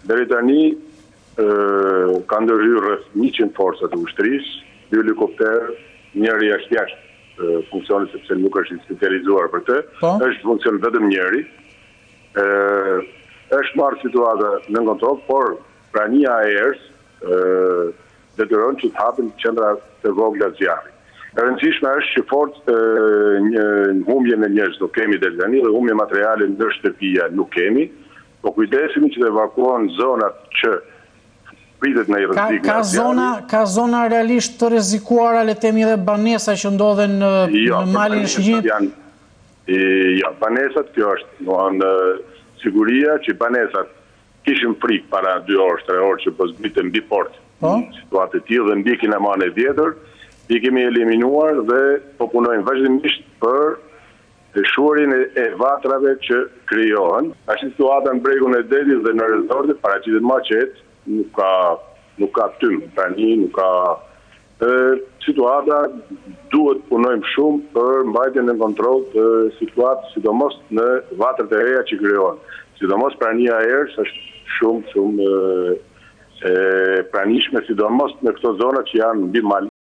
Deri tani ka ndërhyrë rreth 100 forca të ushtrisë, 2 helikopter, njëri është jashtë funksionit sepse nuk është specializuar për të, është funksion vetëm njëri. Është marrë situata në kontroll, por prania e erës detyron që të hapin qendra të vogla zjarri. E rëndësishme është që fort një humbje në njerëz nuk kemi deri tani dhe humbje materiale ndër shtëpia nuk kemi, po kujdesemi që të evakuohen zonat që pritet në rrezik. Ka zona realisht të rrezikuara, le të themi edhe banesa që ndodhen në malin e Shqipërisë? Jo, banesat kjo është, në siguria që banesat kishin frikë para 2 orë, 3 orë që po zbritën mbi port. Situatë të tillë dhe mbi kinamane e vjetër, i kemi eliminuar dhe po punojmë vazhdimisht për shuarin e vatrave që krijohen. Ashtu situata në bregun e Detit dhe në resortet paraqitet më qetë, nuk ka tym tani, nuk ka situata, duhet punojmë shumë për mbajtjen në kontroll të situatës, sidomos në vatrat e reja që krijohen. Sidomos prania e erës është shumë pranishme, sidomos në këto zona që janë mbi mal.